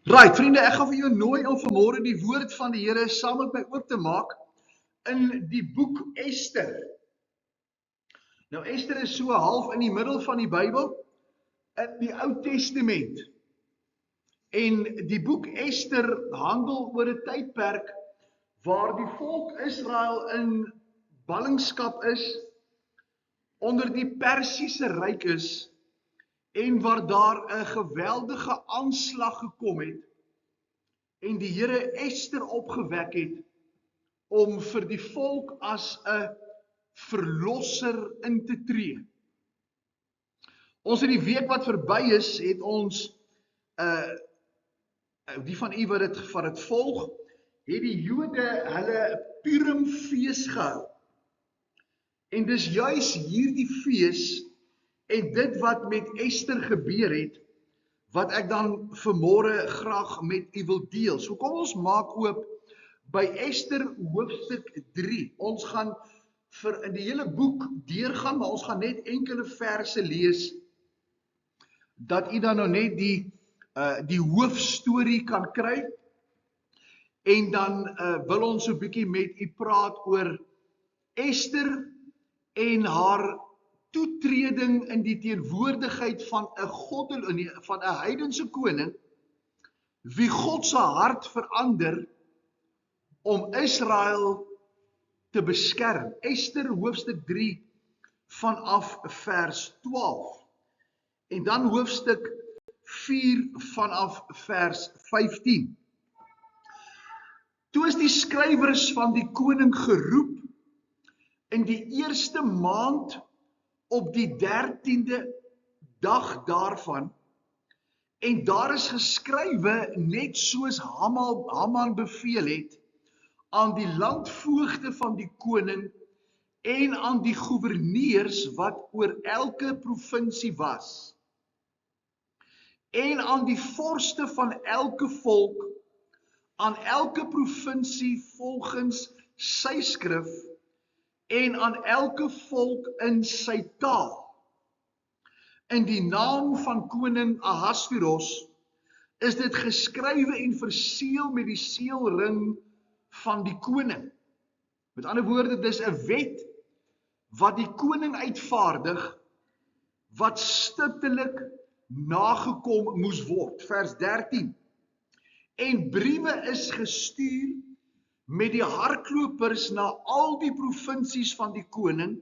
Right, vriende, ek gaan vir jou nooi om vanmôre die woord van die Here saam met my oop te maak in die boek Ester. Nou, Ester is so half in die middel van die Bybel, in die Ou Testament. En die boek Ester handel oor 'n tydperk waar die volk Israel in ballingskap is, onder die Persiese ryk is, en waar daar 'n geweldige aanslag gekom het, en die Here Ester opgewek het, om vir die volk as 'n verlosser in te tree. Ons in die week wat verby is, het ons, die van u wat dit volg, het die Jode hulle Purimfees gehou. En dis juis hierdie fees, en dit wat met Ester gebeur het, wat ek dan vanmôre graag met u wil deel. So kom ons maak oop by Ester hoofstuk 3. Ons gaan in die hele boek deurgaan, maar ons gaan net enkele verse lees, dat u dan nou net die hoofstorie kan kry, en dan wil ons so 'n bietjie met u praat oor Ester en haar toetreding in die teenwoordigheid van 'n heidense koning, wie God se hart verander om Israel te beskerm. Ester hoofstuk 3 vanaf vers 12. En dan hoofstuk 4 vanaf vers 15. Toe is die skrywers van die koning geroep in die eerste maand op die 13de dag daarvan, en daar is geskrywe net soos Haman beveel het, aan die landvoogde van die koning en aan die goewerneurs wat oor elke provinsie was, en aan die vorste van elke volk, aan elke provinsie volgens sy skrif, en aan elke volk in sy taal. In die naam van koning Ahasveros is dit geskrywe en verseël met die seelring van die koning. Met ander woorde, dis 'n wet wat die koning uitvaardig, wat stiptelik nagekom moes word. Vers 13. En briewe is gestuur met die hardlopers na al die provinsies van die koning,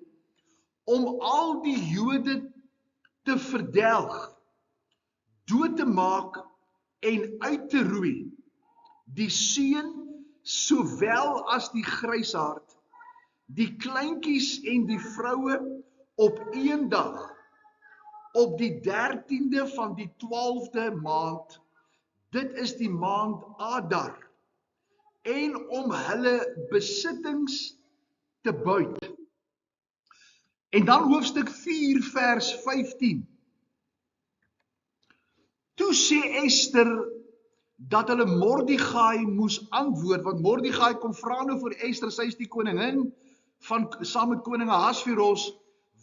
om al die Jode te verdelg, dood te maak en uit te roei, die seun sowel as die grysaard, die kleintjies en die vroue op een dag, op die 13de van die 12de maand, dit is die maand Adar, en om hulle besittings te buit. En dan hoofstuk 4 vers 15. Toe sê Ester dat hulle Mordegai moes antwoord, want Mordegai kom vra nou vir Ester, sy is die koningin saam met koning Ahasveros,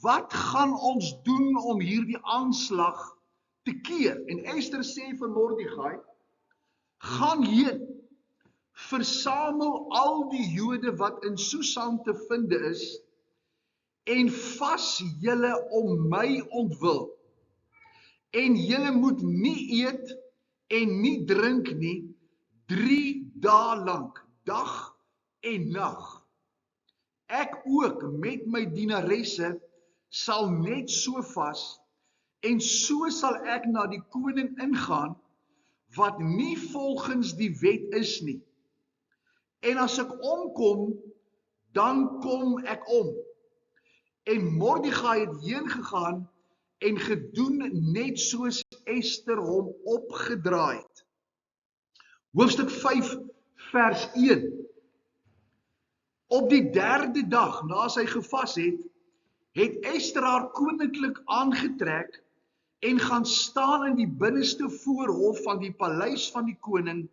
wat gaan ons doen om hierdie aanslag te keer? En Ester sê vir Mordegai, gaan heen, versamel al die Jode wat in Susan te vind is, en vas julle om my ontwil, en julle moet nie eet en nie drink nie, 3 dae lank, dag en nag. Ek ook met my dienaresse sal net so vas, en so sal ek na die koning ingaan, wat nie volgens die wet is nie. En as ek omkom, dan kom ek om. En Mordegai het heen gegaan en gedoen net soos Ester hom opgedraai het. Hoofstuk 5 vers 1. Op die 3de dag na sy gevas het, het Ester haar koninklik aangetrek en gaan staan in die binneste voorhof van die paleis van die koning,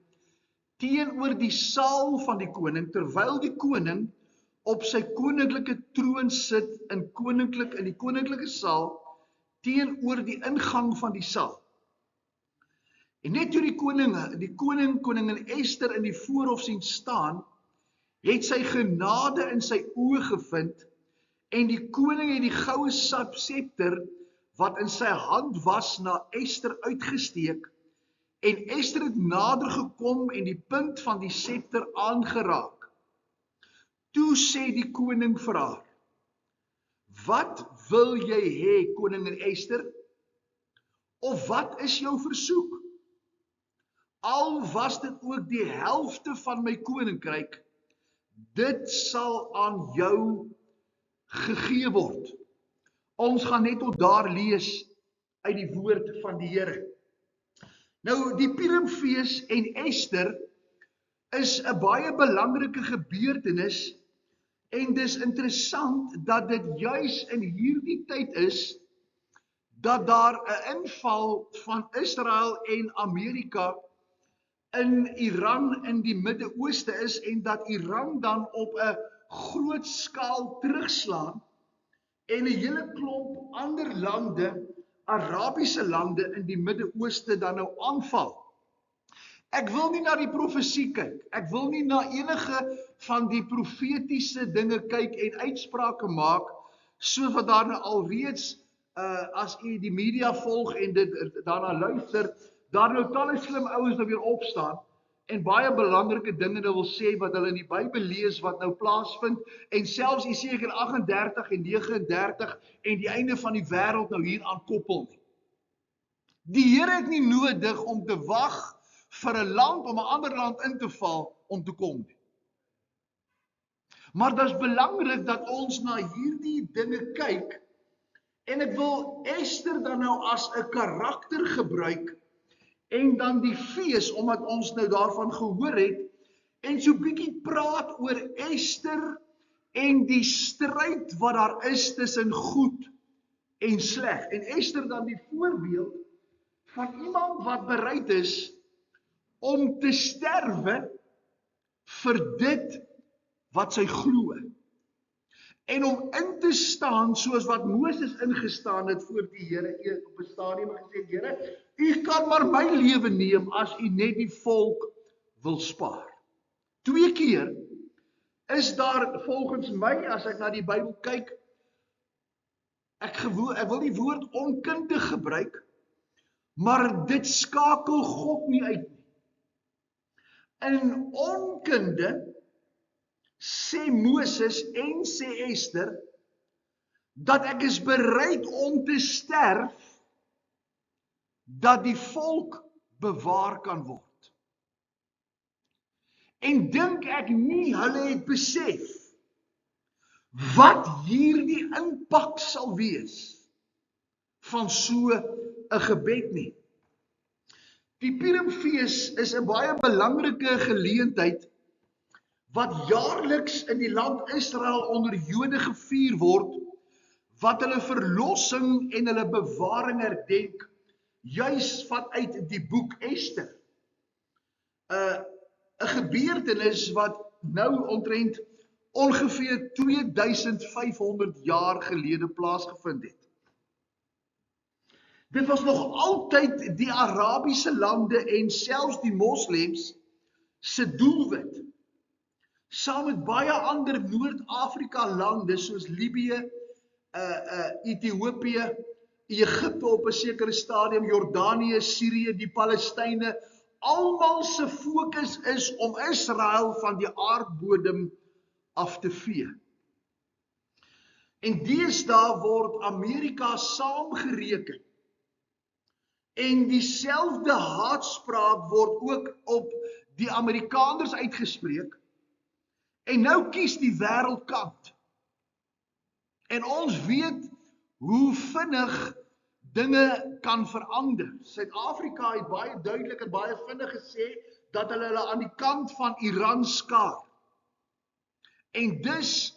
teenoor die saal van die koning, terwyl die koning op sy koninklike troon sit in die koninklike saal teenoor die ingang van die saal. En net toe die koningin Ester in die voorhof sien staan, het sy genade in sy oë gevind en die koning het die goue scepter wat in sy hand was na Ester uitgesteek en Ester het nader gekom en die punt van die scepter aangeraak. Toe sê die koning vir haar, wat wil jy hê, koningin Ester? Of wat is jou versoek? Al was dit ook die helfte van my koninkryk, dit sal aan jou gegee word. Ons gaan net tot daar lees uit die woord van die Here. Nou, die Purimfees en Ester is 'n baie belangrike gebeurtenis en dis interessant dat dit juis in hierdie tyd is dat daar 'n inval van Israel en Amerika in Iran in die Midde-Ooste is en dat Iran dan op 'n groot skaal terugslaan en 'n hele klomp ander lande, Arabiese lande in die Midde-Ooste dan nou aanval. Ek wil nie na die profesie kyk, ek wil nie na enige van die profetiese dinge kyk en uitsprake maak, so wat daar nou alreeds, as u die media volg en dit daarna luister, daar nou talle slim ouens nou weer opstaan en baie belangrike dinge nou wil sê wat hulle in die Bybel lees wat nou plaasvind en selfs Jesegiel 38 en 39 en die einde van die wêreld nou hier aan koppel nie. Die Here het nie nodig om te wag vir 'n land om 'n ander land in te val om te kom nie. Maar dit is belangrik dat ons na hierdie dinge kyk en ek wil Ester dan nou as 'n karakter gebruik en dan die fees, omdat ons nou daarvan gehoor het, en so bietjie praat oor Ester en die stryd wat daar is tussen goed en sleg. En Ester dan die voorbeeld van iemand wat bereid is om te sterwe vir dit wat sy glo. En om in te staan soos wat Moses ingestaan het voor die Here op 'n stadium en gesê, Here, u kan maar my lewe neem as u net die volk wil spaar. 2 keer is daar volgens my, as ek na die Bybel kyk, ek wil die woord onkundig gebruik, maar dit skakel God nie uit nie. In onkunde sê Moses en sê Ester, dat ek is bereid om te sterf, dat die volk bewaar kan word. En dink ek nie hulle het besef wat hierdie impak sal wees van so 'n gebed nie. Die Purimfees is 'n baie belangrike geleentheid wat jaarliks in die land Israel onder Jode gevier word, wat hulle verlossing en hulle bewaring herdenk, juis vanuit die boek Ester. 'n gebeurtenis wat nou omtrent ongeveer 2500 jaar gelede plaasgevind het. Dit was nog altyd die Arabiese lande en selfs die moslems se doelwit, saam met baie ander Noord-Afrika lande soos Libië, Ethiopië, Egipte op 'n sekere stadium, Jordanië, Sirië, die Palestynë, almal se fokus is om Israel van die aardbodem af te vee. En deesdae word Amerika saamgereken. En dieselfde haatspraak word ook op die Amerikaners uitgespreek. En nou kies die wêreld kant. En ons weet hoe vinnig dinge kan verander. Suid-Afrika het baie duidelik en baie vinnig gesê dat hulle aan die kant van Iran skaar. En dus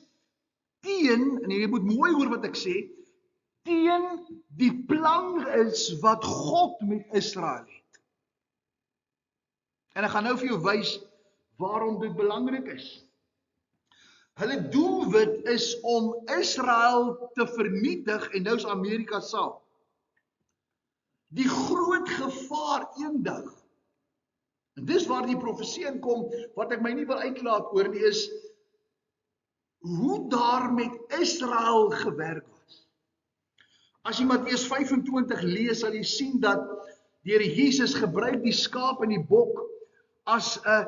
teen, en jy moet mooi hoor wat ek sê, teen die plan is wat God met Israel het. En ek gaan nou vir jou wys waarom dit belangrik is. Hulle doelwit is om Israel te vernietig en nou is Amerika saam. Die groot gevaar eendag. En dis waar die profesie inkom, wat ek my nie wil uitlaat oor nie, is hoe daar met Israel gewerk was. As jy Matteus 25 lees, sal jy sien dat die Here Jesus gebruik die skaap en die bok as 'n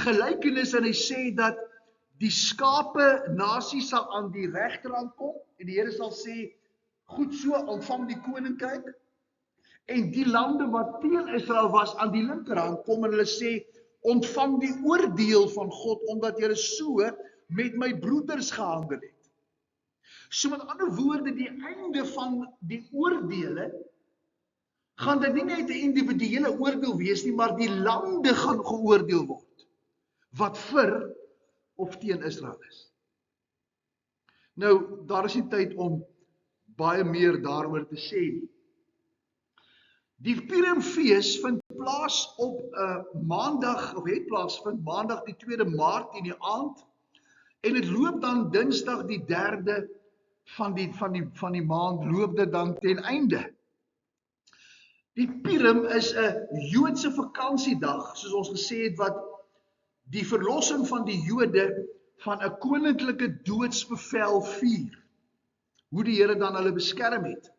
gelykenis en hy sê dat die skape nasie sal aan die regterkant kom en die Here sal sê, goed so, ontvang die koninkryk. En die lande wat teen Israel was aan die linkerhand kom en hulle sê, ontvang die oordeel van God, omdat julle so met my broeders gehandel het. So met ander woorde, die einde van die oordeele, gaan dit nie net 'n individuele oordeel wees nie, maar die lande gaan geoordeel word, wat vir of teen Israel is. Nou, daar is nie tyd om baie meer daaroor te sê nie. Die Purimfees vind plaas op maandag, of het plaasvind maandag die 2de Maart in die aand, en dit loop dan Dinsdag die 3de van die maand, loop dit dan ten einde. Die Purim is 'n Joodse vakansiedag, soos ons gesê het, wat die verlossing van die Jode van 'n koninklike doodsbevel vier. Hoe die Here dan hulle beskerm het.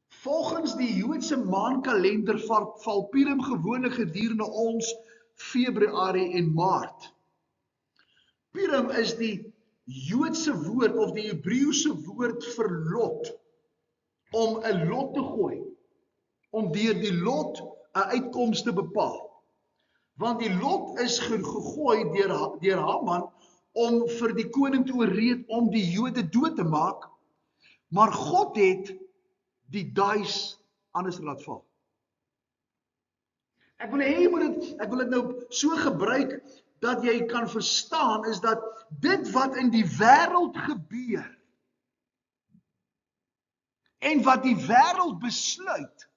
Volgens die Joodse maankalender val Purim gewoonlik gedurende ons Februarie en Maart. Purim is die Joodse woord of die Hebreëse woord vir lot, om 'n lot te gooi, om deur die lot 'n uitkoms te bepaal. Want die lot is gegooi deur Haman om vir die koning te ooreed om die Jode dood te maak, maar God het die dice anders laat val. Ek wil dit nou so gebruik dat jy kan verstaan, is dat dit wat in die wêreld gebeur en wat die wêreld besluit,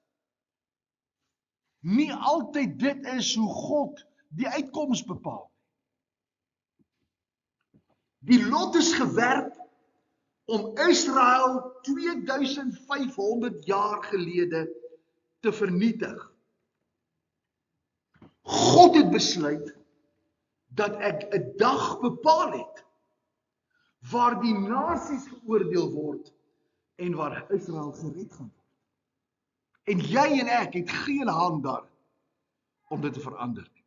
nie altyd dit is hoe God die uitkoms bepaal. Die lot is gewerp om Israel 2500 jaar gelede te vernietig. God het besluit dat ek 'n dag bepaal het waar die nasies geoordeel word en waar Israel gered gaan word. En jy en ek het geen hand daar om dit te verander nie.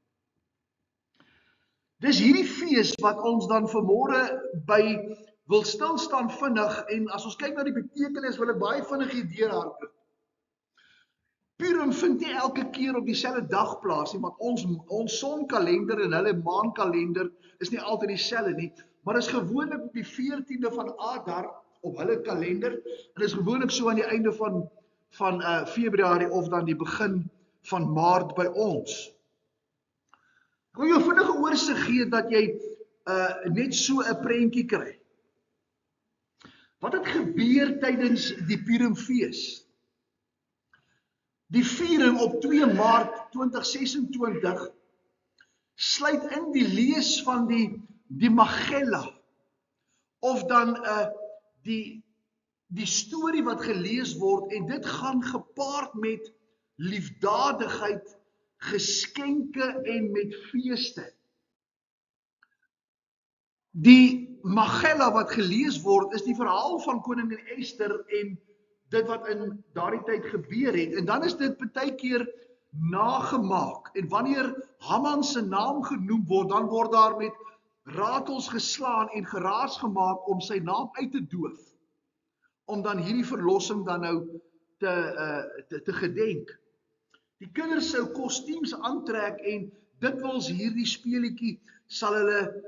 Dis hierdie fees wat ons dan vanmôre by wil stilstaan vinnig, en as ons kyk na die betekenis, wil ek baie vinnig hier deurhardloop. Purim vind nie elke keer op dieselfde dag plaas nie, want ons sonkalender en hulle maankalender is nie altyd dieselfde nie, maar is gewoonlik op die 14de van Adar op hulle kalender, en is gewoonlik so aan die einde van Februarie of dan die begin van Maart by ons. Ek wil jou vinnige oorsig gee dat jy net so 'n prentjie kry. Wat het gebeur tydens die Purimfees? Die viering op 2 Maart 2026 sluit in die lees van die Magella, of dan die storie wat gelees word, en dit gaan gepaard met liefdadigheid, geskenke en met feeste. Die Magella wat gelees word, is die verhaal van koningin Ester en dit wat in daardie tyd gebeur het. En dan is dit baie keer nagemaak. En wanneer Haman se naam genoem word, dan word daar met ratels geslaan en geraas gemaak om sy naam uit te doof. Om dan hierdie verlossing dan nou te gedenk. Die kinders sou kostuums aantrek en dikwels hierdie speletjie sal hulle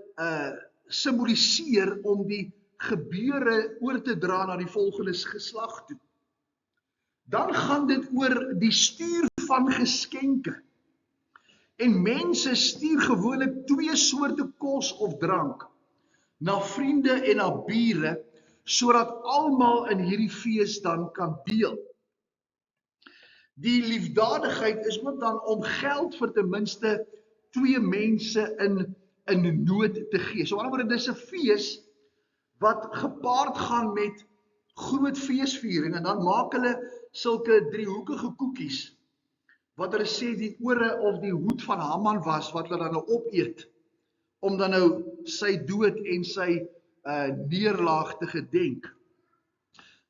simboliseer om die gebeure oor te dra na die volgende geslag toe. Dan gaan dit oor die stuur van geskenke. En mense stuur gewoonlik 2 soorte kos of drank na vriende en na bure, sodat almal in hierdie fees dan kan deel. Die liefdadigheid is ook dan om geld vir ten minste 2 mense in in nood te gee. So, aan die ander woorde, dis 'n fees wat gepaard gaan met groot feesviering, en dan maak hulle sulke driehoekige koekies, wat hulle sê die ore of die hoed van Haman was, wat hulle dan nou opeet, om dan nou sy dood en sy neerlaag te gedenk.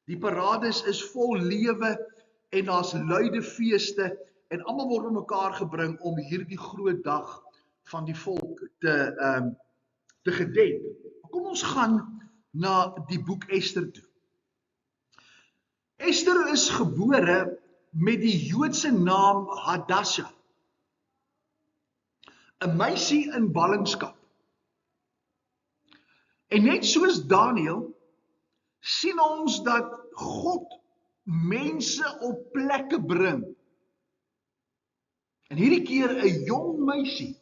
Die parades is vol lewe en daar's luide feeste en almal word bymekaar gebring om hierdie groot dag van die volk te gedenk. Kom ons gaan na die boek Ester toe. Ester is gebore met die Joodse naam Hadasha, 'n meisie in ballingskap. En net soos Daniël sien ons dat God mense op plekke bring. En hierdie keer 'n jong meisie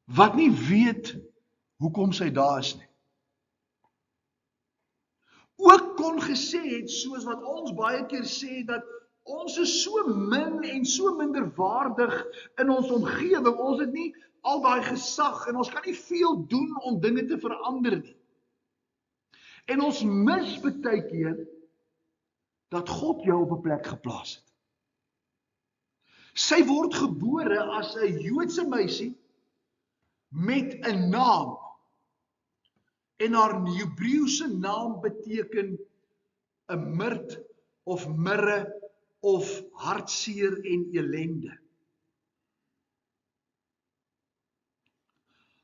wat nie weet hoekom sy daar is nie. Ook kon gesê het, soos wat ons baie keer sê, dat ons is so min en so minderwaardig in ons omgewing, ons het nie al daai gesag en ons kan nie veel doen om dinge te verander nie. En ons mis baie keer dat God jou op 'n plek geplaas het. Sy word gebore as 'n Joodse meisie met 'n naam. En haar Hebreëse naam beteken 'n mirt of mirre of hartseer en elende.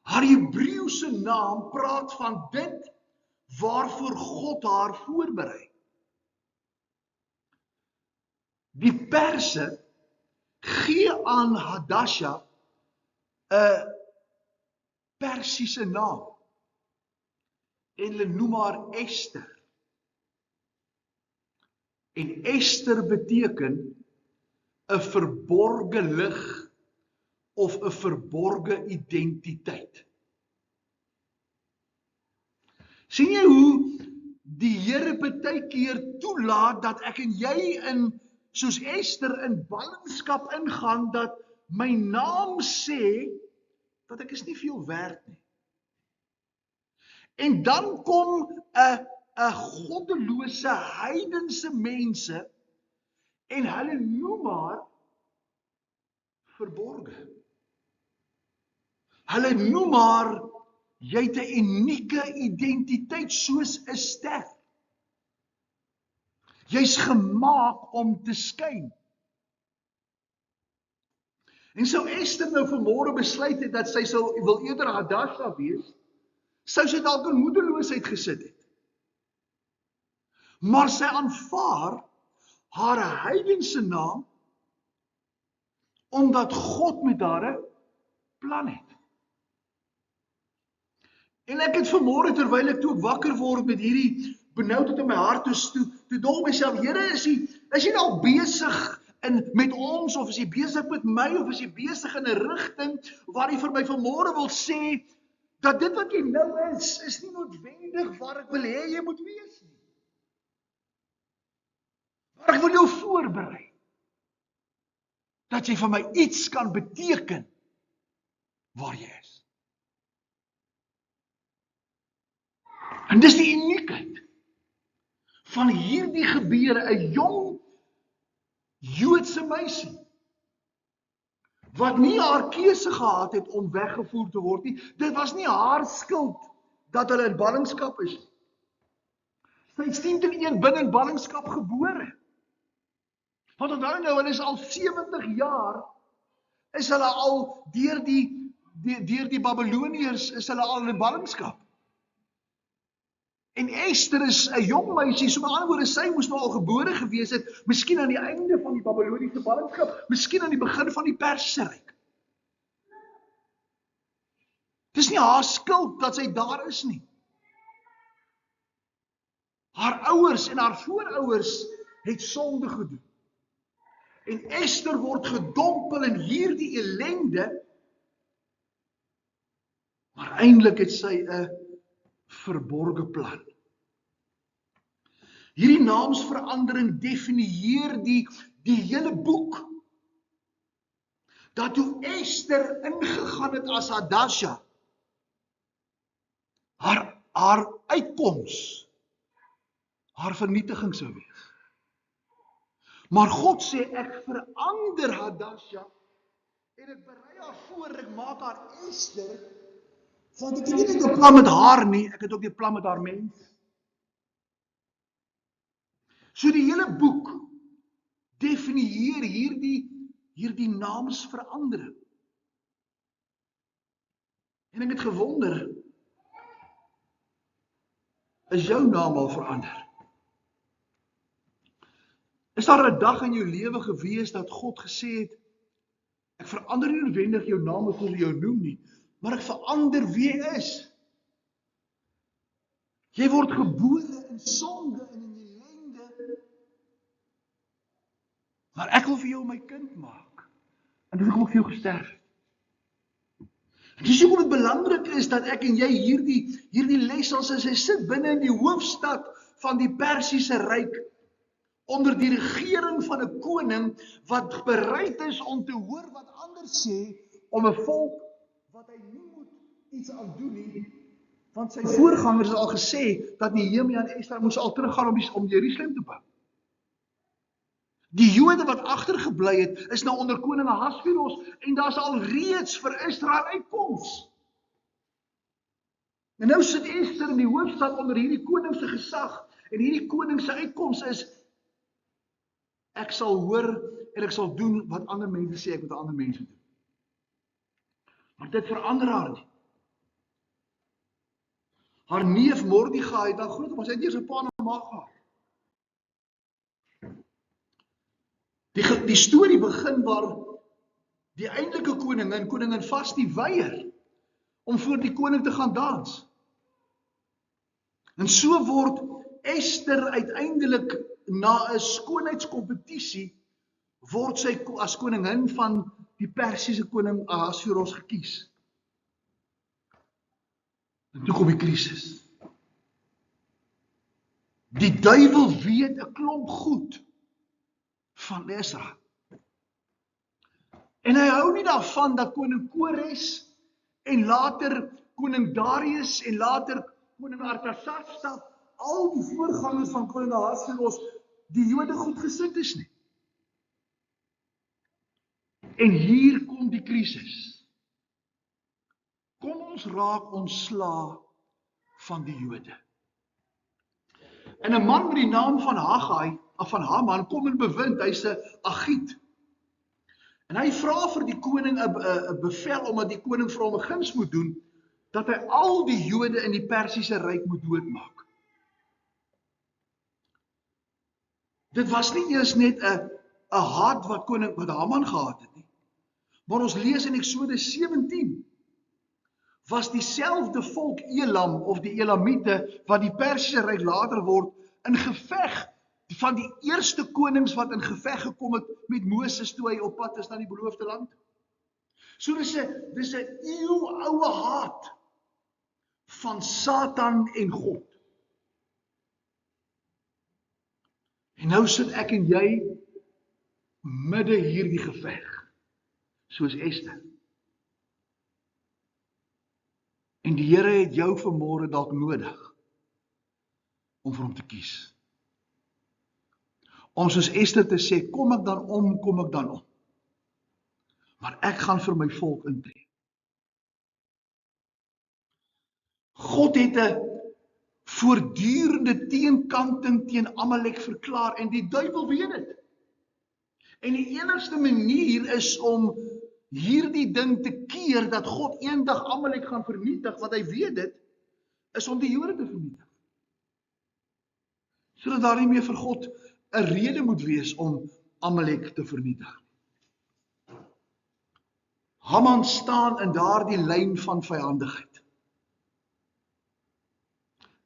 Haar Hebreëse naam praat van dit waarvoor God haar voorberei. Die Perse gee aan Hadasha 'n Persiese naam en hulle noem haar Ester. En Ester beteken 'n verborge lig of 'n verborge identiteit. Sien jy hoe die Here baie keer toelaat dat ek en jy soos Ester in ballingskap ingaan, dat my naam sê dat ek is nie veel werd nie. En dan kom 'n goddelose heidense mense en hulle noem haar verborge. Hulle noem haar, jy het 'n unieke identiteit soos 'n ster. Jy's gemaak om te skyn. En sou Ester nou vanmôre besluit het dat sy wil eerder Hadasha wees, sou sy dalk in moedeloosheid gesit het. Maar sy aanvaar haar heidense naam omdat God met haar 'n plan het. En ek het vanmôre, terwyl ek toe wakker word met hierdie benoudheid in my hart, toe dink myself, Here, is jy nou besig met ons, of is jy besig met my, of is jy besig in 'n rigting waar jy vir my vanmôre wil sê dat dit wat jy nou is nie noodwendig waar ek wil hê jy moet wees nie. Maar ek wil jou voorberei dat jy vir my iets kan beteken waar jy is. En dis die uniekheid van hierdie gebeure, 'n jong Joodse meisie wat nie haar keuse gehad het om weggevoer te word nie. Dit was nie haar skuld dat hulle in ballingskap is. Sy is 10-1 binne in ballingskap gebore. Want onthou nou, hulle is al 70 jaar, is hulle al deur die Babiloniërs, is hulle al in ballingskap. En Ester is 'n jong meisie, so met ander woorde, sy moes nou al gebore gewees het, miskien aan die einde van die Babiloniese ballingskap, miskien aan die begin van die Persiese ryk. Dis nie haar skuld dat sy daar is nie. Haar ouers en haar voorouers het sonde gedoen. En Ester word gedompel in hierdie ellende, maar eintlik het sy 'n verborge plan. Hierdie naamsverandering definieer die hele boek. dat toe Ester ingegaan het as Hadasha, haar uitkoms, haar vernietiging sou wees. Maar God sê, ek verander Hadasha, en ek berei haar voor, ek maak haar Ester, want ek het nie net 'n plan met haar nie, ek het ook 'n plan met haar mens. So die hele boek definieer hierdie naamsverandering. En ek het gewonder, is jou naam al verander? Is daar 'n dag in jou lewe gewees dat God gesê het, ek verander nie noodwendig jou naam as ek jou noem nie, maar ek verander wie jy is. Jy word gebore in sonde en in ellende, maar ek wil vir jou my kind maak. En dis hoekom ek vir jou gesterf het. Dis hoekom dit belangrik is dat ek en jy hierdie les as hy sit binne in die hoofstad van die Persiese ryk, onder die regering van 'n koning wat bereid is om te hoor wat ander sê, om 'n volk wat hy nie moet iets aan doen nie, want sy voorgangers het al gesê dat Nehemia en Ester moes al teruggaan om Jerusalem te bou. Die Jode wat agtergebly het, is nou onder koning Ahasveros en daar's al reeds vir Israel uitkoms. En nou sit Ester in die hoofstad onder hierdie koning se gesag en hierdie koning se uitkoms is, ek sal hoor en ek sal doen wat ander mense sê ek moet ander mense doen. Maar dit verander haar nie. Haar neef Mordegai het dan groot, maar sy het eers 'n pa en 'n ma gehad. Die storie begin waar die eintlike koningin Vashti weier om voor die koning te gaan dans. En so word Ester uiteindelik na 'n skoonheidskompetisie word sy as koningin van die Persiese koning Ahasveros gekies. En toe kom die krisis. Die duiwel weet 'n klomp goed van Israel. En hy hou nie daarvan dat koning Kores en later koning Darius en later koning Artasasta, al die voorgangers van koning Ahasveros, die Jode goedgesind is nie. En hier kom die krisis. Kom ons raak ontslae van die Jode. En 'n man met die naam van Haman kom en bewind, hy's 'n Agiet. En hy vra vir die koning 'n bevel omdat die koning vir hom 'n guns moet doen, dat hy al die Jode in die Persiese ryk moet doodmaak. Dit was nie eers net 'n haat wat Haman gehad het nie. Maar ons lees in Eksodus 17, was dieselfde volk Elam of die Elamiete wat die Persiese ryk later word in geveg, van die eerste konings wat in geveg gekom het met Moses toe hy op pad is na die beloofde land. So dis 'n eeuoue haat van Satan en God. En nou sit ek en jy midde hierdie geveg, soos Ester. En die Here het jou vanmôre dalk nodig om vir hom te kies. Om soos Ester te sê, kom ek dan om. Maar ek gaan vir my volk intree. God het 'n voortdurende teenkanting teen Amalek verklaar en die duiwel weet dit. En die enigste manier is om hierdie ding te keer dat God eendag Amalek gaan vernietig, want hy weet dit, is om die Jode te vernietig. Sodat daar nie meer vir God 'n rede moet wees om Amalek te vernietig. Haman staan in daardie lyn van vyandigheid.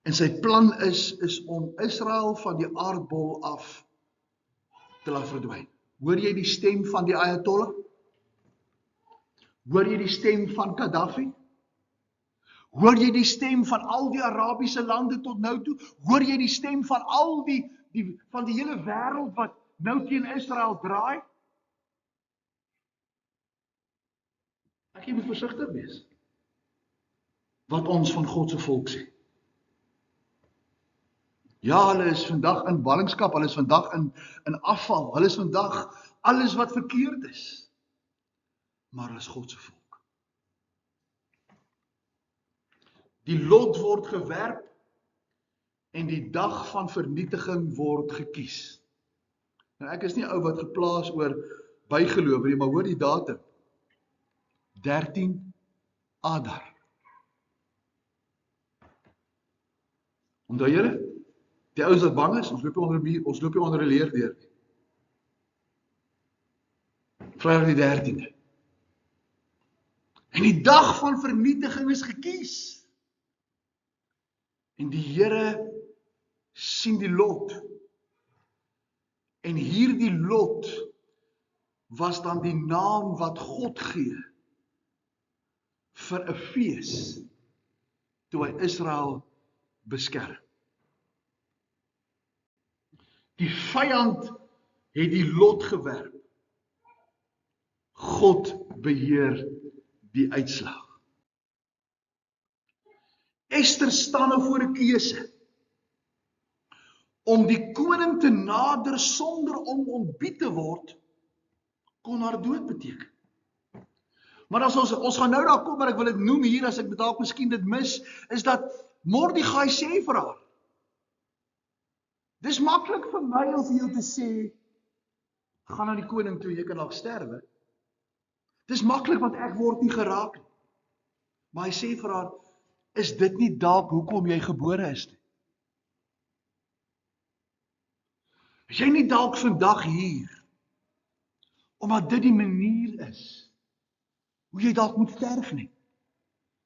En sy plan is om Israel van die aardbol af te laat verdwyn. Hoor jy die stem van die Ayatollah? Hoor jy die stem van Gaddafi? Hoor jy die stem van al die Arabiese lande tot nou toe? Hoor jy die stem van al die hele wêreld wat nou teen Israel draai? Jy moet versigtig wees wat ons van God se volk sê. Ja, hulle is vandag in ballingskap, hulle is vandag in afval, hulle is vandag alles wat verkeerd is. Maar hulle is God se volk. Die lot word gewerp en die dag van vernietiging word gekies. Nou ek is nie ou wat geplaas oor bygeloof nie, maar hoor die datum. 13 Adar. Onthou julle? Die ouens wat bang is, ons loop nie onder 'n leer deur nie. Vrydag die 13de. En die dag van vernietiging is gekies. En die Here sien die lot. En hierdie lot was dan die naam wat God gee vir 'n fees toe hy Israel beskerm. Die vyand het die lot gewerp. God beheer die uitslag. Ester staan nou voor 'n keuse om die koning te nader sonder om ontbied te word, kon haar dood beteken. Maar as ons gaan nou daar kom, maar ek wil dit noem hier, as ek dalk miskien dit mis, is dat Mordegai sê vir haar, dis maklik vir my om vir jou te sê, gaan na die koning toe, jy kan dalk sterwe. Dis maklik want ek word nie geraak nie. Maar hy sê vir haar, is dit nie dalk hoekom jy gebore is nie? Is jy nie dalk vandag hier, omdat dit die manier is, hoe jy dalk moet sterf nie,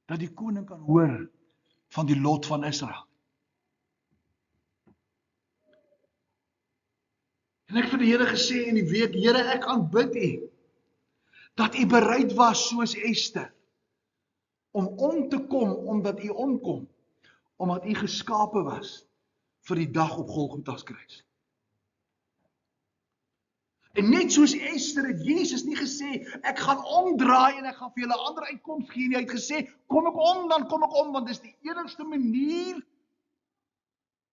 dat die koning kan hoor van die lot van Israel. En ek het vir die Here gesê in die week, Here, ek aanbid U, dat U bereid was soos Ester, om te kom, omdat U omkom, omdat U geskape was, vir die dag op Golgotha se kruis. En net soos Ester het Jesus nie gesê, ek gaan omdraai en ek gaan vir julle 'n ander uitkoms gee nie. Hy het gesê, kom ek om, dan kom ek om, want dis die enigste manier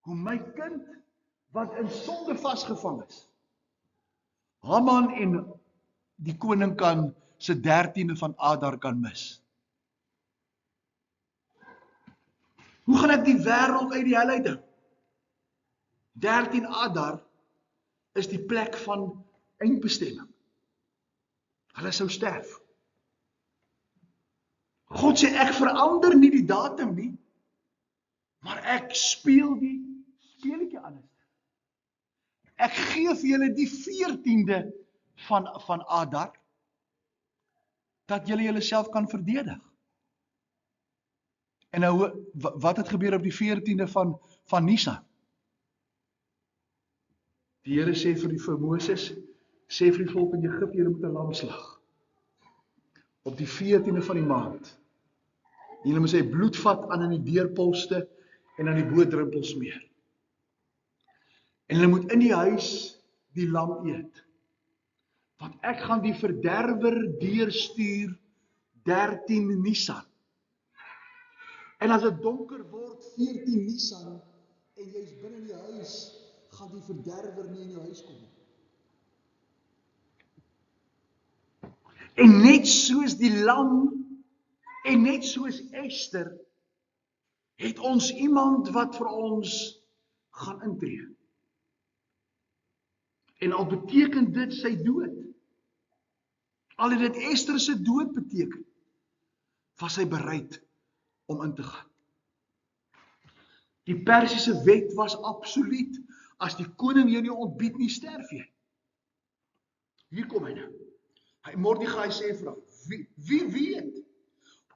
hoe my kind, wat in sonde vasgevang is, Haman en die koning kan se 13de van Adar kan mis. Hoe gaan ek die wêreld uit die hel uit hou? 13 Adar is die plek van eindbestemming. Hulle sou sterf. God sê, ek verander nie die datum nie, maar ek speel die speletjie anders. Ek gee vir julle die 14de van Adar, dat julle julleself kan verdedig. En nou, wat het gebeur op die 14de van Nisan? Die Here sê vir Moses, sê vir die volk in Egipte, julle moet 'n lam slag. Op die 14de van die maand. Julle moet sy bloed vat aan die deurposte en aan die bootdruppels smeer. En hulle moet in die huis die lam eet. Want ek gaan die verderwer deurstuur 13 Nisan. En as dit donker word 14 Nisan en jy's binne in die huis, gaan die verderwer nie in jou huis kom nie. En net soos die lam en net soos Ester het ons iemand wat vir ons gaan intree. En al beteken dit sy dood, al het dit Ester se dood beteken, was sy bereid om in te gaan. Die Persiese wet was absoluut, as die koning jou nie ontbied nie, sterf jy. Hier kom hy nou. Mordegai sê vir hom, wie weet,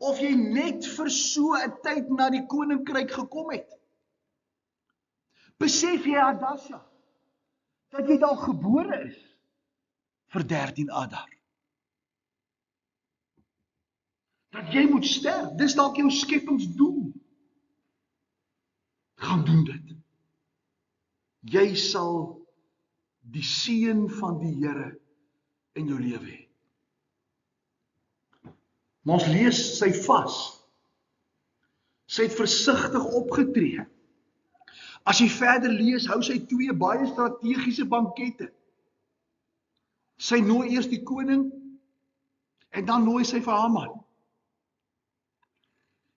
of jy net vir so 'n tyd na die koninkryk gekom het. Besef jy, Hadasha, dat jy dalk gebore is vir 13 Adar. Dat jy moet sterf, dis dalk jou skepingsdoel. Gaan doen dit. Jy sal die seën van die Here in jou lewe hê. Maar ons lees sy vas. Sy het versigtig opgetree. As jy verder lees, hou sy 2 baie strategiese bankette. Sy nooi eers die koning, en dan nooi sy vir Haman.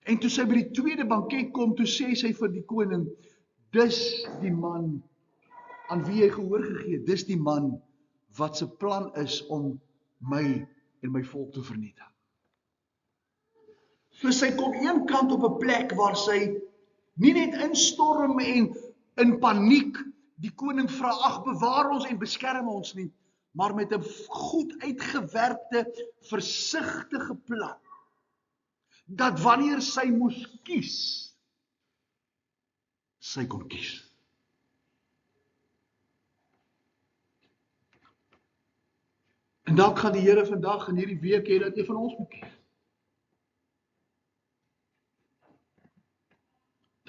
En toe sy by die tweede banket kom, toe sê sy vir die koning, dis die man aan wie jy gehoor gegee het, dis die man wat se plan is om my en my volk te vernietig. So sy kom een kant op 'n plek waar sy nie net instorm en in paniek die koning vra, ag bewaar ons en beskerm ons nie, maar met 'n goed uitgewerkte, versigtige plan, dat wanneer sy moes kies, sy kon kies. En dalk gaan die Here vandag in hierdie week hê dat jy van ons moet kies.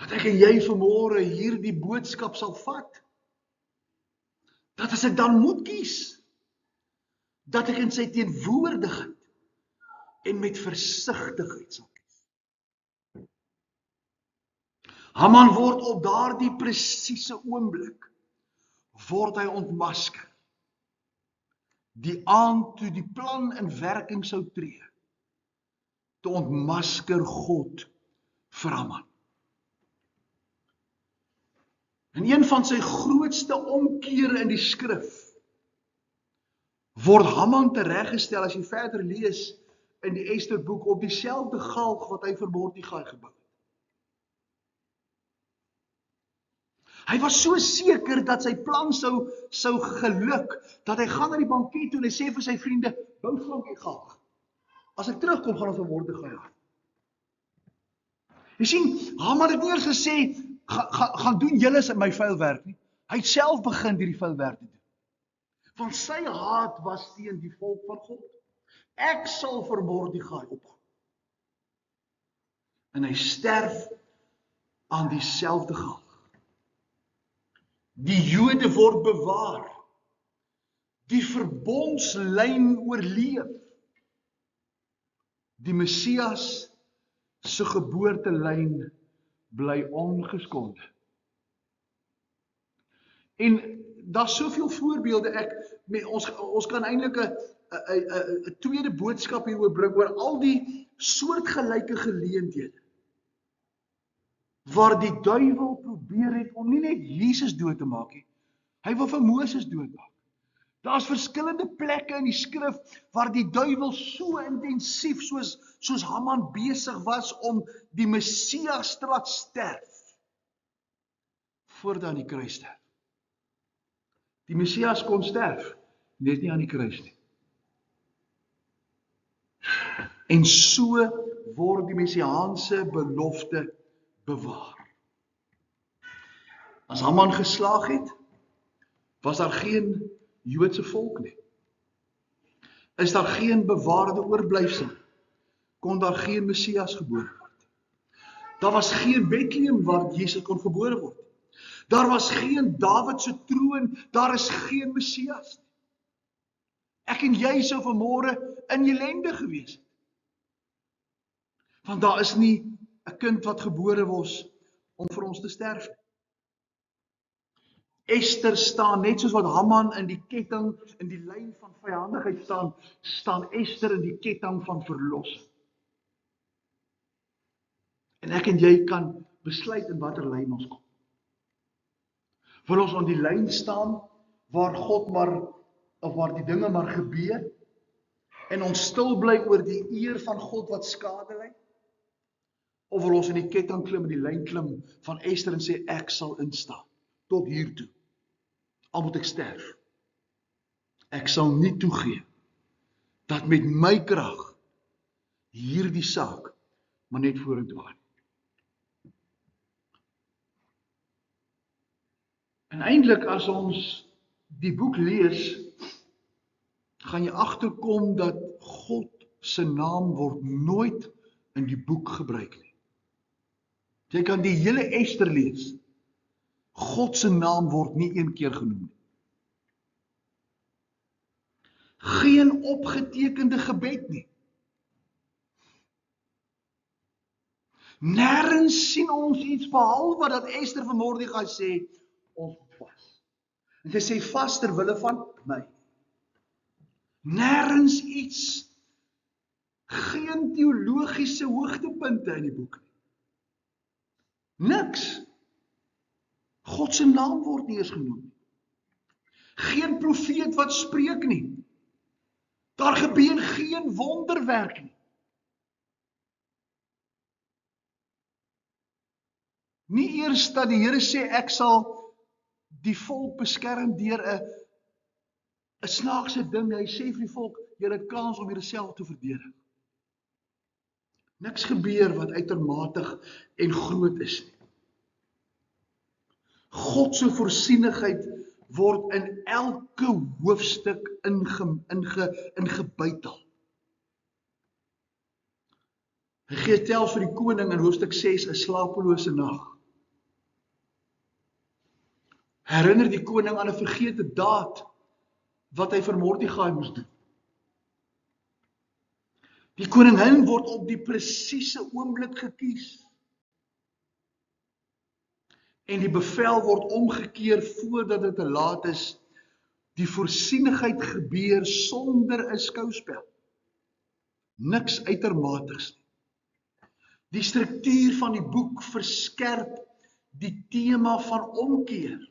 Dat ek en jy vanmôre hierdie boodskap sal vat. Dat as ek dan moet kies, dat ek in sy teenwoordigheid en met versigtigheid sal kies. Haman word op daardie presiese oomblik, word hy ontmasker. Die aand toe die plan in werking sou tree, te ontmasker God vir Haman. En een van sy grootste omkere in die skrif, word Haman tereggestel, as jy verder lees in die Esterboek, op dieselfde galg wat hy vir Mordegai gebou het. Hy was so seker dat sy plan sou geluk, dat hy gaan na die banket toe en hy sê vir sy vriende, bou vir die galg. As ek terugkom, gaan ons vir Mordegai aan. Jy sien, Haman het nie eers gesê, gaan doen julle my vuil werk nie. Hy het self begin hierdie vuil werk te doen. Want sy haat was teen die volk van God. Ek sal vir Mordegai ophang. En hy sterf aan dieselfde galg. Die Jode word bewaar. Die verbondslyn oorleef. Die Messias se geboortelyn bly ongeskonde. En daar's soveel voorbeelde, ons kan eintlik 'n tweede boodskap hieroor bring oor al die soortgelyke geleenthede waar die duiwel probeer het om nie net Jesus dood te maak nie, hy wil vir Moses doodmaak. Daar's verskillende plekke in die skrif waar die duiwel so intensief soos Haman besig was om die Messias te laat sterf voordat aan die kruis sterf. Die Messias kon sterf, net nie aan die kruis nie. En so word die messiaanse belofte bewaar. As Haman geslaag het, was daar geen Joodse volk nie. Is daar geen bewaarde oorblyfsel, kon daar geen Messias gebore word. Daar was geen Bethlehem waar Jesus kon gebore word. Daar was geen Dawid se troon, daar is geen Messias nie. Ek en jy sou vanmôre in ellende gewees het. Want daar is nie 'n kind wat gebore was om vir ons te sterf nie. Ester staan, net soos wat Haman in die ketting, in die lyn van vyandigheid staan Ester in die ketting van verlossing. En ek en jy kan besluit in watter lyn ons kom. Wil ons aan die lyn staan waar God of waar die dinge maar gebeur en ons stil bly oor die eer van God wat skade ly? Of wil ons in die ketting klim, in die lyn klim van Ester en sê ek sal instaan tot hier toe. Al moet ek sterf. Ek sal nie toegee dat met my krag hierdie saak maar net vorentoe gaan. En eintlik as ons die boek lees, gaan jy agterkom dat God se naam word nooit in die boek gebruik nie. Jy kan die hele Ester lees. God se naam word nie een keer genoem nie. Geen opgetekende gebed nie. Nêrens sien ons iets behalwe dat Ester vir Mordegai sê, ons moet vas. En sy sê vas ter wille van my. Nêrens iets, geen teologiese hoogtepunte in die boek nie. Niks. God se naam word nie eens genoem. Geen profeet wat spreek nie. Daar gebeur geen wonderwerk nie. Nie eers dat die Here sê ek sal die volk beskerm deur 'n snaakse ding. Hy sê vir die volk, julle het kans om julleself te verdedig. Niks gebeur wat uitermatig en groot is nie. God se voorsienigheid word in elke hoofstuk ingebytel. Hy gee selfs vir die koning in hoofstuk 6 'n slapelose nag. Herinner die koning aan 'n vergete daad wat hy vir Mordegai moes doen. Die koningin word op die presiese oomblik gekies. En die bevel word omgekeer voordat dit te laat is. Die voorsienigheid gebeur sonder 'n skouspel. Niks uitermatigs nie. Die struktuur van die boek verskerp die tema van omkeer.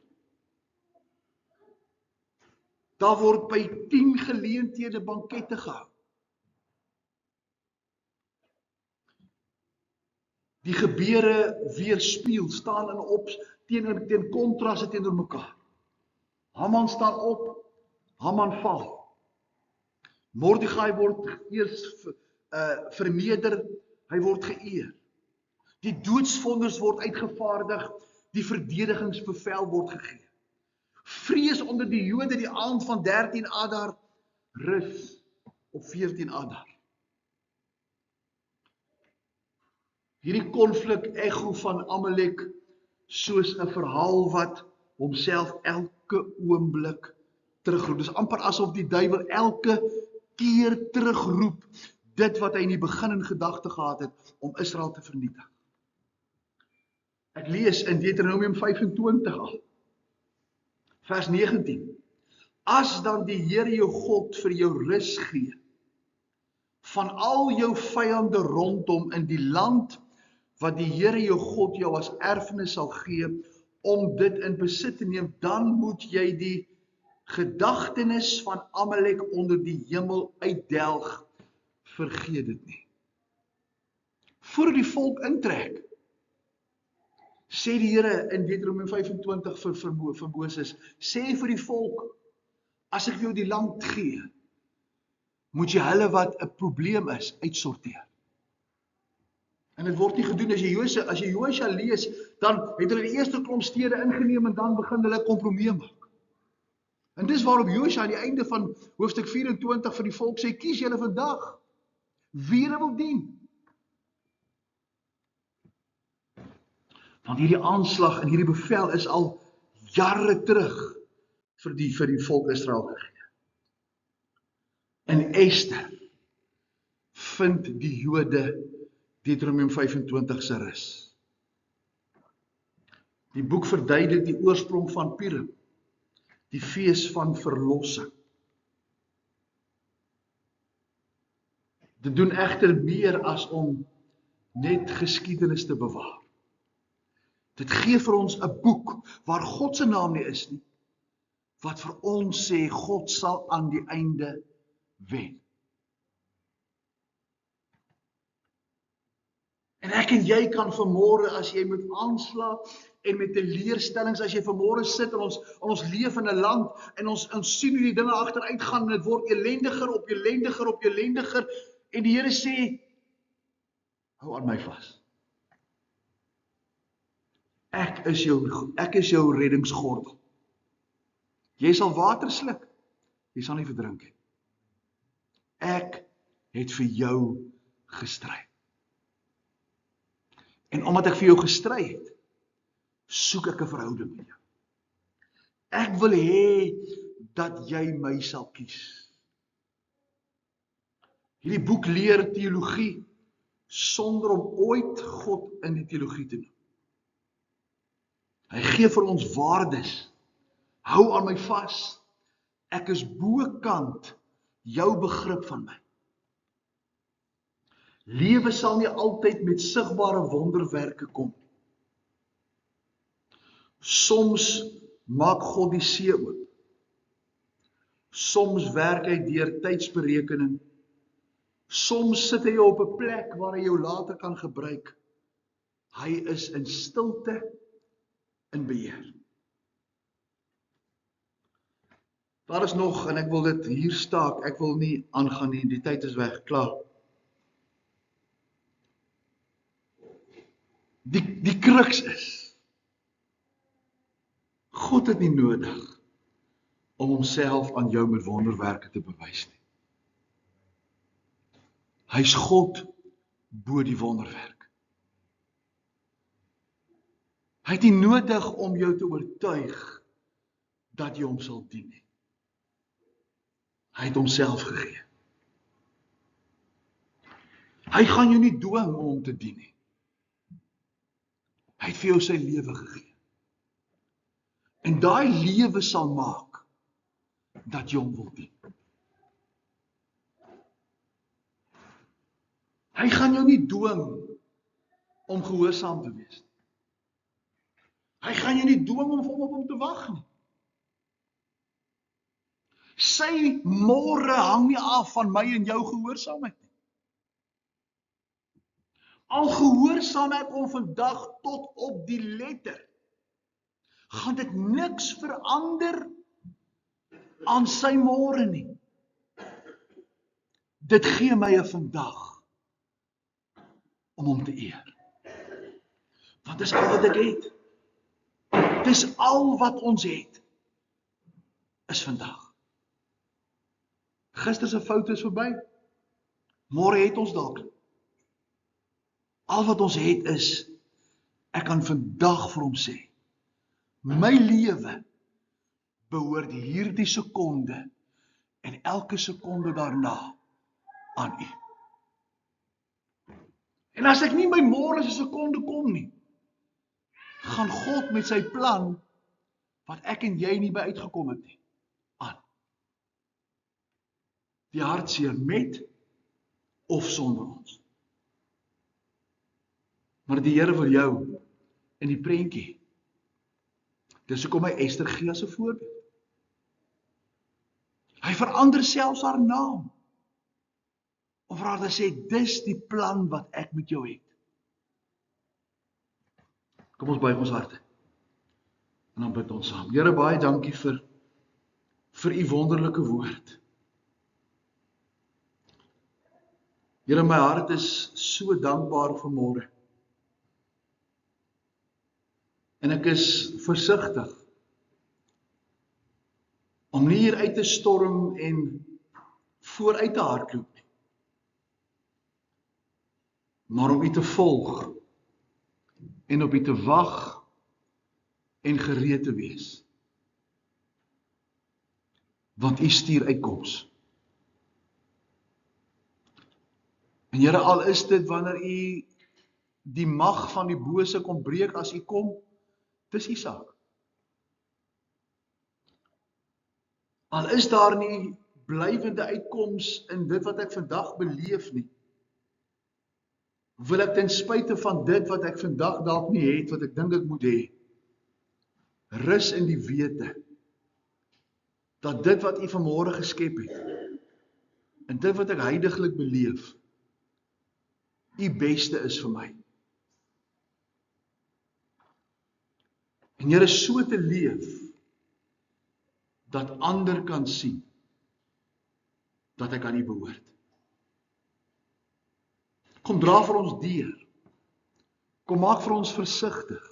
Daar word by 10 geleenthede bankette gehou. Die gebeure weerspieël, staan teen kontraste teenoor mekaar. Haman staan op, Haman val. Mordegai word eers verneder, hy word geëer. Die doodsvonnis word uitgevaardig, die verdedigingsbevel word gegee. Vrees onder die Jode die aand van 13 Adar, rus op 14 Adar. Hierdie konflik ego van Amalek soos 'n verhaal wat homself elke oomblik terugroep. Dis amper asof die duiwel elke keer terugroep dit wat hy in die begin in gedagte gehad het om Israel te vernietig. Ek lees in Deuteronomium 25 al, vers 19. As dan die Here jou God vir jou rus gee van al jou vyande rondom in die land wat die Here jou God jou as erfenis sal gee om dit in besit te neem, dan moet jy die gedagtenis van Amalek onder die hemel uitdelg. Vergeet dit nie. Voor die volk intrek, sê die Here in Deuteronomium 25 vir Moses, sê vir die volk, as ek jou die land gee, moet jy hulle wat 'n probleem is, uitsorteer. En dit word nie gedoen. As jy Josua lees, dan het hulle die eerste klomp stede ingeneem en dan begin hulle kompromie maak. En dis waarop Josua aan die einde van hoofstuk 24 vir die volk sê, kies julle vandag wie julle wil dien. Want hierdie aanslag en hierdie bevel is al jare terug vir die volk Israel gegee. En Ester vind die Jode Deuteronomium 25 se rus. Die boek verduidelik die oorsprong van Purim, die fees van verlossing. Dit doen egter meer as om net geskiedenis te bewaar. Dit gee vir ons 'n boek waar God se naam nie is nie, wat vir ons sê God sal aan die einde wen. En ek en jy kan vanmôre, as jy met aanslag en met teleurstellings, as jy vanmôre sit en ons leef in 'n land en ons sien hoe die dinge agteruit gaan en dit word elendiger op elendiger op elendiger en die Here sê, hou aan my vas. Ek is jou reddingsgordel. Jy sal water sluk, jy sal nie verdrink nie. Ek het vir jou gestry. En omdat ek vir jou gestry het, soek ek 'n verhouding met jou. Ek wil hê dat jy my sal kies. Hierdie boek leer teologie sonder om ooit God in die teologie te noem. Hy gee vir ons waardes. Hou aan my vas. Ek is bokant jou begrip van my. Lewe sal nie altyd met sigbare wonderwerke kom. Soms maak God die see oop. Soms werk hy deur tydsberekening. Soms sit hy op 'n plek waar hy jou later kan gebruik. Hy is in stilte in beheer. Daar is nog, en ek wil dit hier staak, ek wil nie aangaan nie, die tyd is weg, klaar. Die kruks is, God het nie nodig om homself aan jou met wonderwerke te bewys nie. Hy's God bo die wonderwerk. Hy het nie nodig om jou te oortuig dat jy hom sal dien nie. Hy het homself gegee. Hy gaan jou nie dwing om hom te dien nie. Hy het vir jou sy lewe gegee. En daai lewe sal maak dat jy hom wil dien. Hy gaan jou nie dwing om gehoorsaam te wees nie. Hy gaan jou nie dwing om op hom te wag nie. Sy môre hang nie af van my en jou gehoorsaamheid nie. Al gehoorsaam ek hom vandag tot op die letter, gaan dit niks verander aan sy môre nie. Dit gee my 'n vandag om hom te eer. Want dis al wat ek het. Dis al wat ons het, is vandag. Gister se foute is verby. Môre het ons dalk. Al wat ons het is, ek kan vandag vir hom sê, my lewe behoort hierdie sekonde en elke sekonde daarna aan U. En as ek nie by môre se sekonde kom nie, gaan God met sy plan, wat ek en jy nie by uitgekom het nie, aan. Die hartseer met of sonder ons. Maar die Here vir jou in die prentjie, dis hoekom hy Ester gee as 'n voorbeeld. Hy verander selfs haar naam, om vir haar te sê, dis die plan wat ek met jou het. Kom ons buig ons harte, en dan bid ons saam. Here, baie dankie vir U wonderlike woord. Here, my hart is so dankbaar vanmôre. En ek is versigtig om nie hier uit te storm en vooruit te hardloop nie, maar om U te volg en op U te wag en gereed te wees. Want U stuur uitkoms. En Here, al is dit wanneer U die mag van die bose kom breek as U kom, dis U saak. Al is daar nie blywende uitkoms in dit wat ek vandag beleef nie, wil ek ten spyte van dit wat ek vandag dalk nie het, wat ek dink ek moet hê, rus in die wete, dat dit wat U vanmôre geskep het, en dit wat ek heiliglik beleef, U beste is vir my. En Here, so te leef, dat ander kan sien, dat ek aan U behoort. Kom dra vir ons deur, kom maak vir ons versigtig,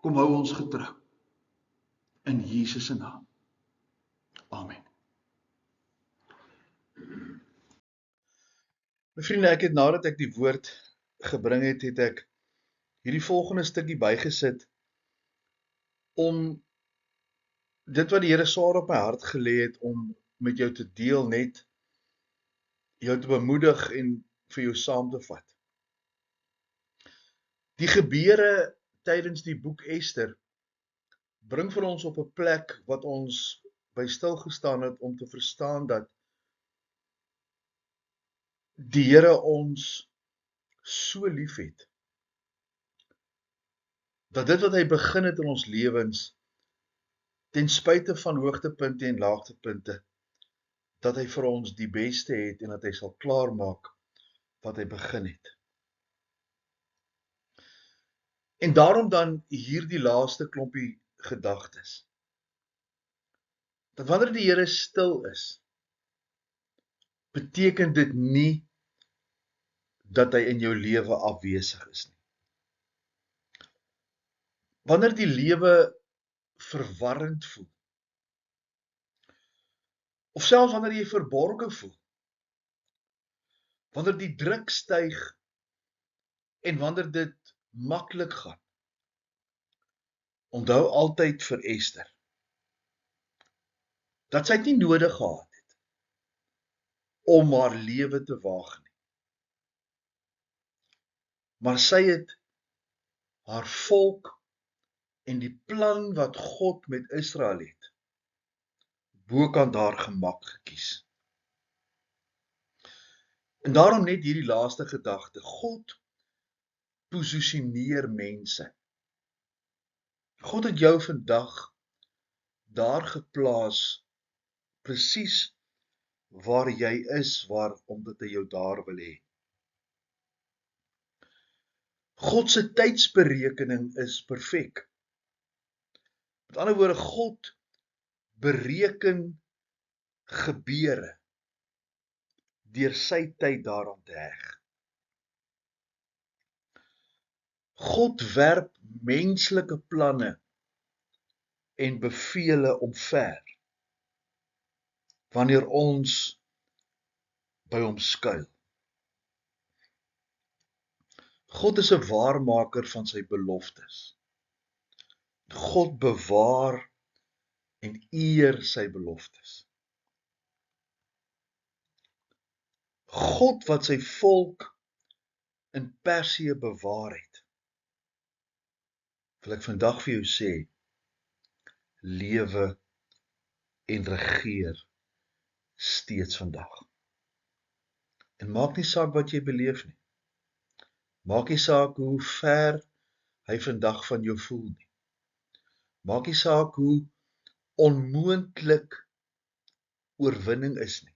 kom hou ons getrou, in Jesus se naam. Amen. My vriende, ek het nadat ek die woord gebring het, het ek hierdie volgende stukkie bygesit, om dit wat die Here swaar op my hart gelê het, om met jou te deel, net jou te bemoedig en vir jou saam te vat. Die gebeure tydens die boek Ester bring vir ons op 'n plek wat ons by stilgestaan het om te verstaan dat die Here ons so liefhet, dat dit wat hy begin het in ons lewens, ten spyte van hoogtepunte en laagtepunte, dat hy vir ons die beste het en dat hy sal klaarmaak wat hy begin het. En daarom dan hierdie laaste klompie gedagtes. Dat wanneer die Here stil is, beteken dit nie dat hy in jou lewe afwesig is nie. Wanneer die lewe verwarrend voel, of selfs wanneer jy verborge voel, wanneer die druk styg en wanneer dit maklik gaan, onthou altyd vir Ester, dat sy nie nodig gehad het om haar lewe te waag nie. Maar sy het haar volk en die plan wat God met Israel het, bokant haar gemak gekies. En daarom net hierdie laaste gedagte, God posisioneer mense. God het jou vandag daar geplaas, presies waar jy is, omdat hy jou daar wil hê. God se tydsberekening is perfek. Met ander woorde, God bereken gebeure deur sy tyd daaraan te heg. God werp menslike planne en bevele omver wanneer ons by hom skuil. God is 'n waarmaker van sy beloftes. God bewaar en eer sy beloftes. God wat sy volk in Persië bewaar het, wil ek vandag vir jou sê, lewe en regeer steeds vandag. En maak nie saak wat jy beleef nie. Maak nie saak hoe ver hy vandag van jou voel nie. Maak nie saak hoe onmoontlik oorwinning is nie.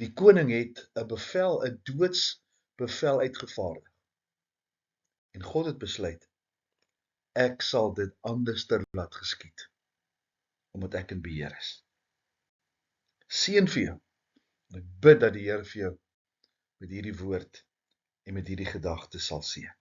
Die koning het 'n bevel, 'n doodsbevel uitgevaardig. En God het besluit, ek sal dit anderster laat geskied, omdat ek in beheer is. Seën vir jou. En ek bid dat die Here vir jou met hierdie woord en met hierdie gedagte sal seën.